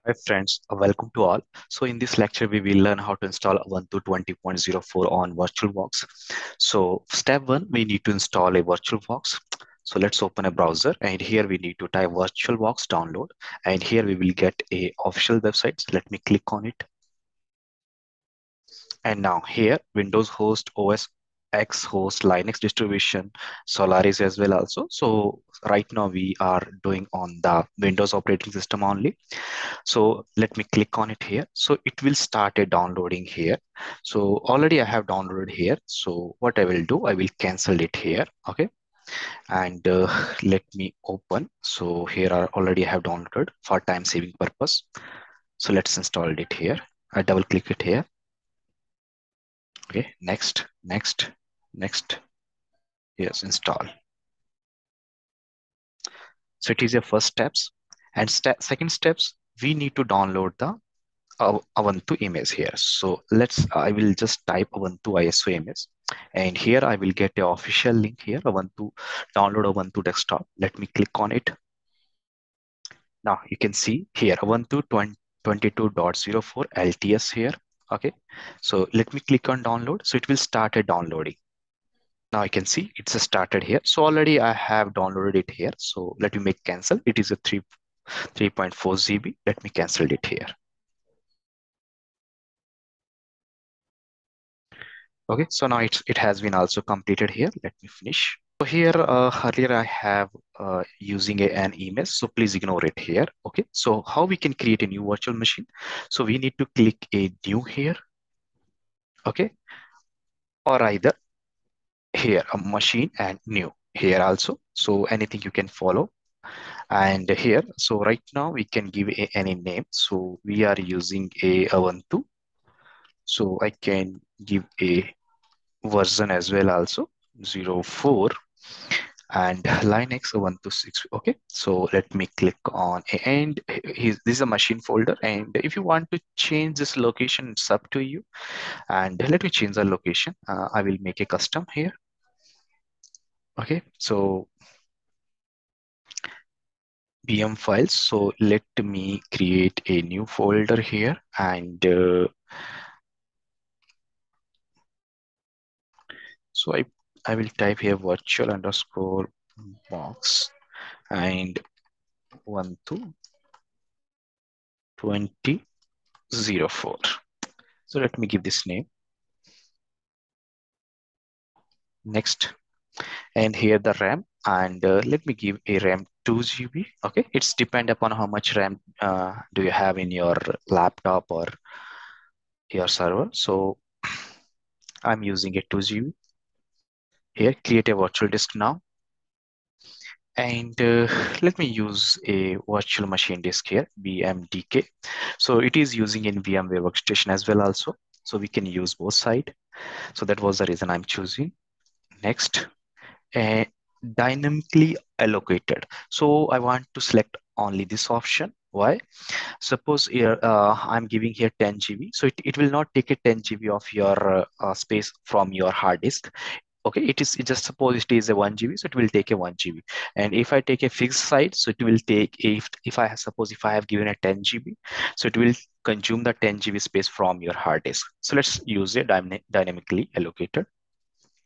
Hi friends, welcome to all. So in this lecture, we will learn how to install Ubuntu 20.04 on VirtualBox. So step one, we need to install a VirtualBox. So let's open a browser and here we need to type VirtualBox download and here we will get a official website. So let me click on it. And now here, Windows host, OS X host, Linux distribution, Solaris as well also. So right now we are doing on the Windows operating system only. So let me click on it here. So it will start a downloading here. So already I have downloaded here. So what I will do, I will cancel it here. Okay. And let me open. So here are already I have downloaded for time saving purpose. So let's install it here. I double click it here. Okay. Next. Yes, install. So it is your first steps. And second steps, we need to download the Ubuntu image here. So I will just type Ubuntu ISO image. And here I will get the official link here, Ubuntu, download Ubuntu desktop. Let me click on it. Now you can see here, Ubuntu 22.04 LTS here. Okay. So let me click on download. So it will start a downloading. Now you can see it's started here. So already I have downloaded it here. So let me make cancel. It is a 3.4 GB. Let me cancel it here. Okay, so now it has been also completed here. Let me finish. So here earlier I have using an image, so please ignore it here. Okay, so how we can create a new virtual machine? So we need to click a new here. Okay, or either here a machine and new here also. So anything you can follow. And here, so right now we can give any name. So we are using a Ubuntu. So I can give a version as well also 04 and Linux 126. Okay, so let me click on and this is a machine folder. And if you want to change this location, it's up to you. And let me change the location. I will make a custom here. Okay, so VM files. So let me create a new folder here and so I will type here virtual underscore box and 12.20.04. So let me give this name. Next, and here the RAM, and let me give a RAM 2 GB. Okay, it's depend upon how much RAM do you have in your laptop or your server. So I'm using a 2 GB. Here, create a virtual disk now. And let me use a virtual machine disk here, VMDK. So it is using in VMware workstation as well also. So we can use both side. So that was the reason I'm choosing. Next, uh, dynamically allocated. So I want to select only this option. Why? Suppose here I'm giving here 10 GB. So it will not take a 10 GB of your space from your hard disk. Okay, it just suppose it is a 1 GB, so it will take a 1 GB. And if I take a fixed site, so it will take if I suppose if I have given a 10 GB, so it will consume the 10 GB space from your hard disk. So let's use a dynamically allocated.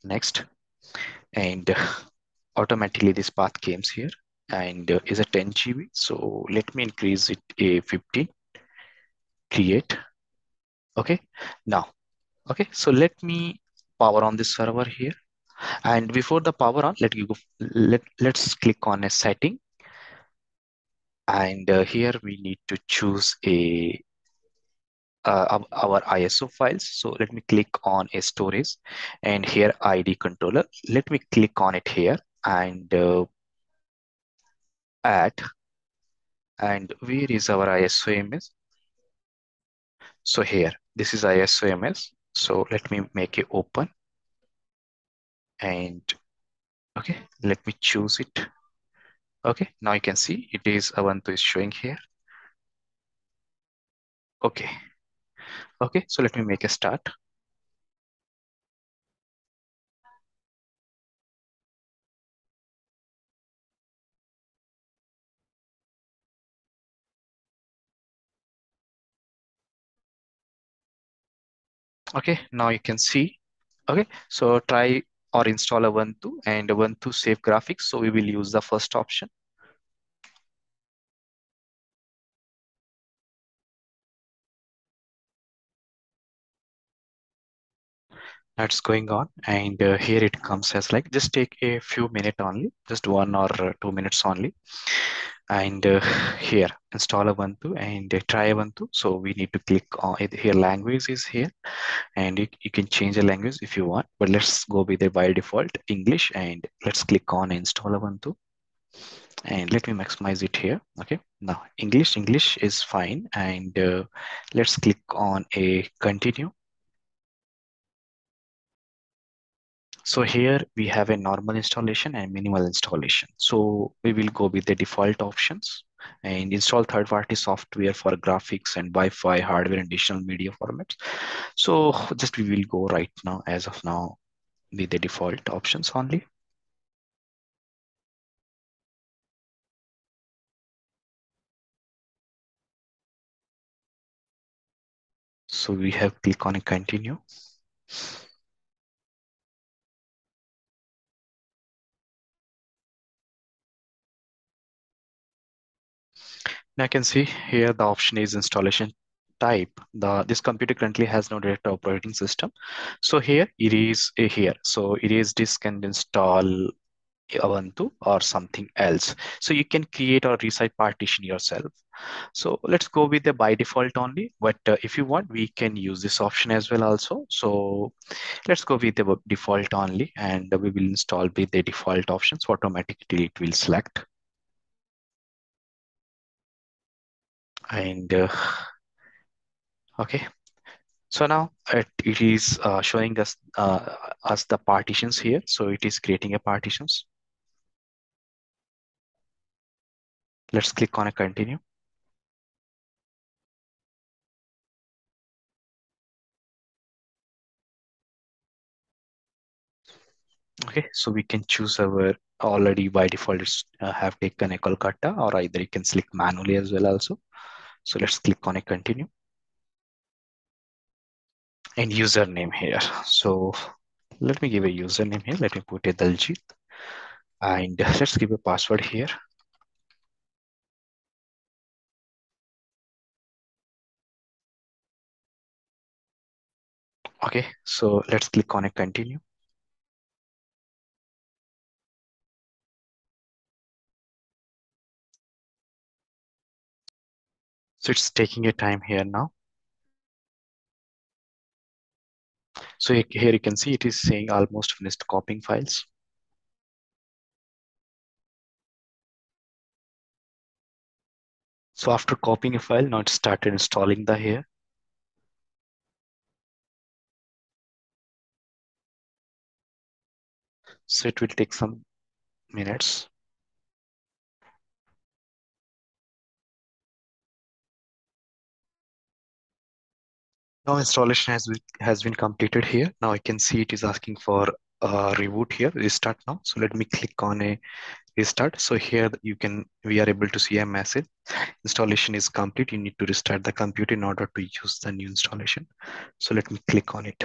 Next, and automatically this path comes here and is a 10 GB. So let me increase it a 15, create. Okay, now, okay, so let me power on this server here. And before the power on, let's click on a setting. And here we need to choose our ISO files. So let me click on a storage and here ID controller. Let me click on it here and add. And where is our ISO image? So here, this is ISO image. So let me make it open and okay, let me choose it. Okay, now you can see it is Ubuntu is showing here. Okay, okay, so let me make a start. Okay, now you can see. Okay, so try or install Ubuntu and Ubuntu save graphics. So we will use the first option. That's going on, and here it comes as like just take a few minutes only, just 1 or 2 minutes only, and here install Ubuntu and try Ubuntu. So we need to click on it here. Language is here, and you can change the language if you want, but let's go with the by default English, and let's click on install Ubuntu, and let me maximize it here. Okay, now English is fine, and let's click on a continue. So here we have a normal installation and minimal installation. So we will go with the default options and install third-party software for graphics and Wi-Fi hardware and additional media formats. So just we will go right now, as of now, with the default options only. So we have click on a continue. Now I can see here the option is installation type. This computer currently has no direct operating system. So here it is here. So it is disk and install Ubuntu or something else. So you can create or resize partition yourself. So let's go with the by default only. But if you want, we can use this option as well also. So let's go with the default only, and we will install with the default options. Automatically it will select. And okay. So now it is showing us the partitions here. So it is creating a partitions. Let's click on a continue. Okay, so we can choose our already by default have taken a Kolkata, or either you can select manually as well also. So let's click on a continue and username here. So let me give a username here. Let me put a Daljit, and let's give a password here. Okay, so let's click on a continue. So it's taking a time here now. So here you can see it is saying almost finished copying files. So after copying a file, now it started installing the here. So it will take some minutes. Now installation has been completed here. Now I can see it is asking for a reboot here, restart now. So let me click on a restart. So here we are able to see a message. Installation is complete. You need to restart the computer in order to use the new installation. So let me click on it.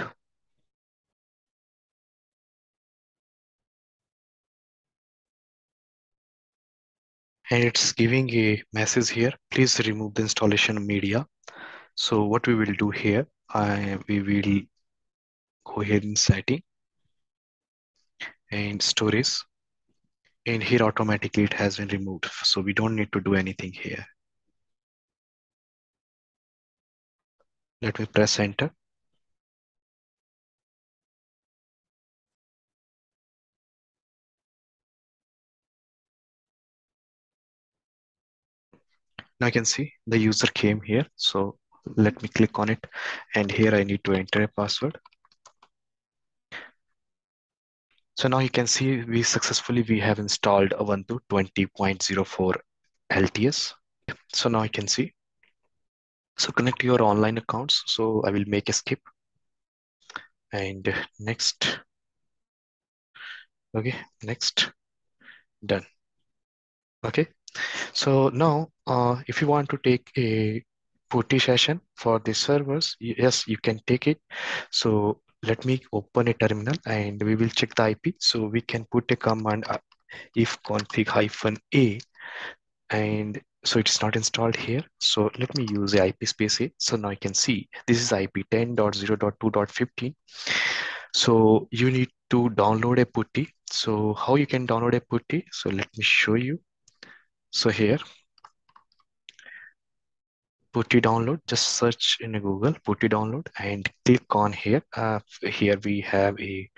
And it's giving a message here. Please remove the installation media. So what we will do here, we will go ahead in setting and storage. And here automatically it has been removed. So we don't need to do anything here. Let me press enter. Now I can see the user came here. So let me click on it. And here I need to enter a password. So now you can see we have installed Ubuntu 20.04 LTS. So now I can see. So connect your online accounts. So I will make a skip. And next. Okay, next. Done. Okay. So now if you want to take a Putty session for the servers. Yes, you can take it. So let me open a terminal and we will check the IP. So we can put a command if config -a, and so it's not installed here. So let me use the IP space A. So now you can see this is IP 10.0.2.15. So you need to download a putty. So how you can download a putty? So let me show you. So here, Putty download, just search in Google Putty download and click on here. Here we have a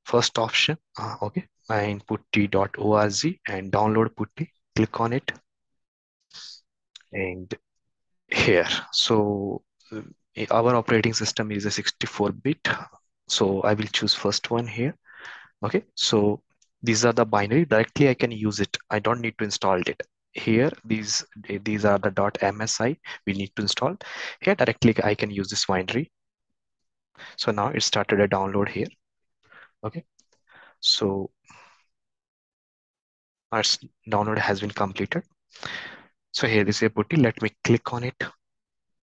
first option, okay, and putty.org and download Putty. Click on it and here. So our operating system is a 64-bit. So I will choose first one here. Okay, so these are the binary. Directly I can use it. I don't need to install it. Here, these are the .msi we need to install. Here directly I can use this binary. So now it started a download here. Okay, so our download has been completed. So here is a putty. Let me click on it.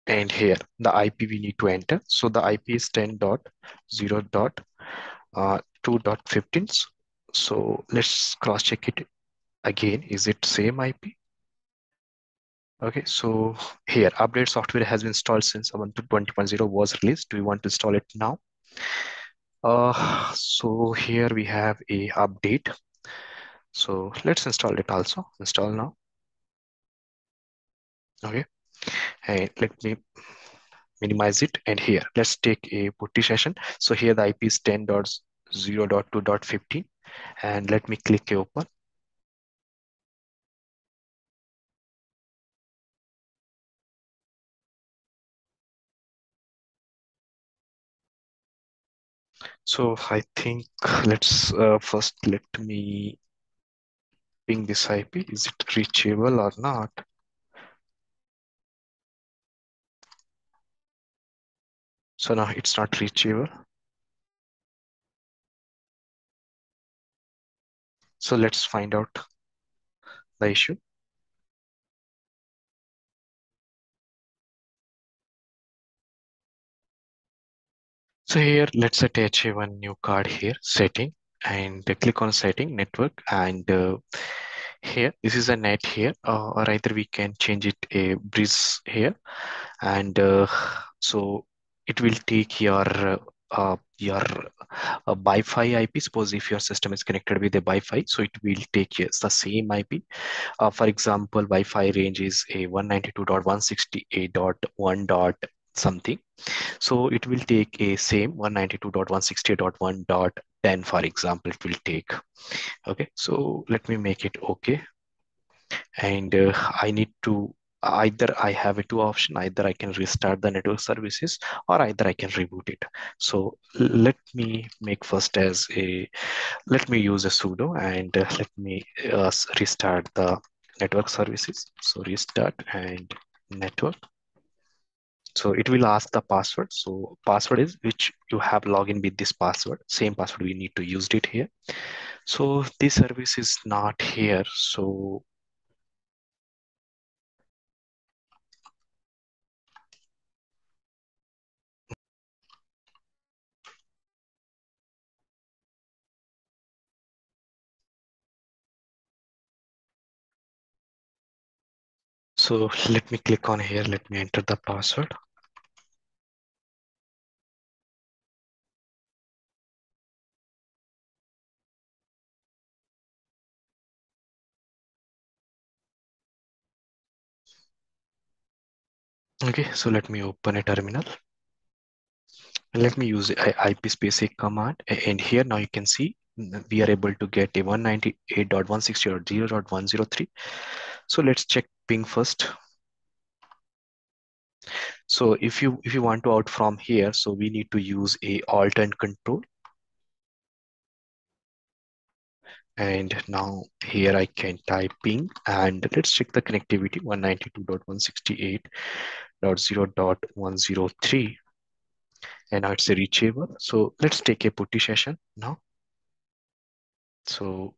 And here the IP we need to enter. So the IP is 10.0.2.15. So let's cross check it again. Is it same IP? Okay, so here update software has been installed since Ubuntu 20.0 was released. Do we want to install it now? So here we have a update. So let's install it also. Install now. Okay, and let me minimize it. And here, let's take a putty session. So here the IP is 10.0.2.15. And let me click open. So I think let's first let me ping this IP. Is it reachable or not? So now it's not reachable. So let's find out the issue. So here, let's attach one new card here, setting, and click on setting, network, and here, this is a net here, or either we can change it a breeze here, and so it will take your Wi-Fi IP. Suppose if your system is connected with a Wi-Fi, so it will take yes, the same IP. For example, Wi-Fi range is a 192.168.1 dot something. So it will take a same 192.168.1.10, for example, it will take. Okay, so let me make it okay. And I need to either I have a two option, either I can restart the network services or either I can reboot it. So let me make first as a, let me use a sudo and let me restart the network services. So restart and network. So it will ask the password. So password is which you have login with this password. Same password we need to use it here. So this service is not here. So let me click on here. Let me enter the password. Okay, so let me open a terminal. Let me use ipspace command. And here now you can see we are able to get a 198.160.0.103. So let's check ping first. So if you want to out from here, so we need to use a alt and control. And now here I can type ping and let's check the connectivity 192.168.0.103. And now it's a reachable. So let's take a putty session now. So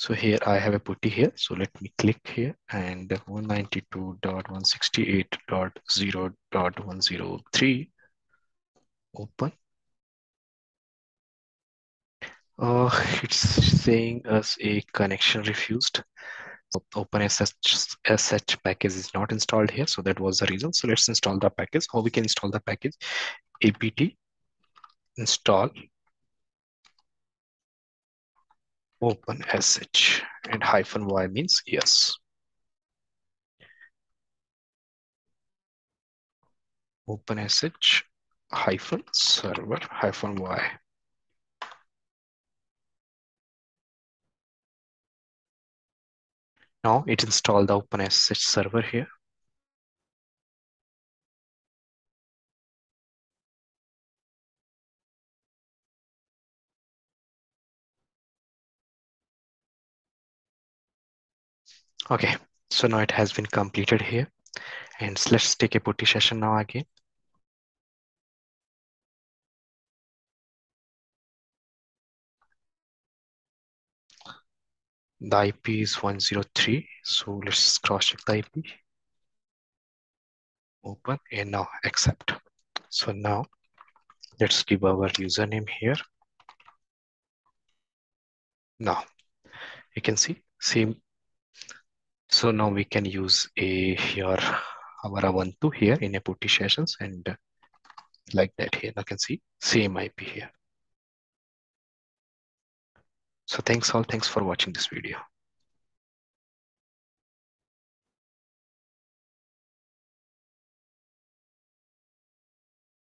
So here I have a putty here. So let me click here and 192.168.0.103 open. It's saying us a connection refused. So OpenSSH package is not installed here. So that was the reason. So let's install the package. How we can install the package? apt install OpenSH and -y means yes. OpenSH -server -y. Now it installed the OpenSH server here. Okay, so now it has been completed here. And let's take a putty session now again. The IP is 103. So let's cross check the IP. Open and now accept. So now let's give our username here. Now you can see same. So now we can use our Ubuntu here in a putty sessions and like that here. You can see same IP here. So thanks for watching this video.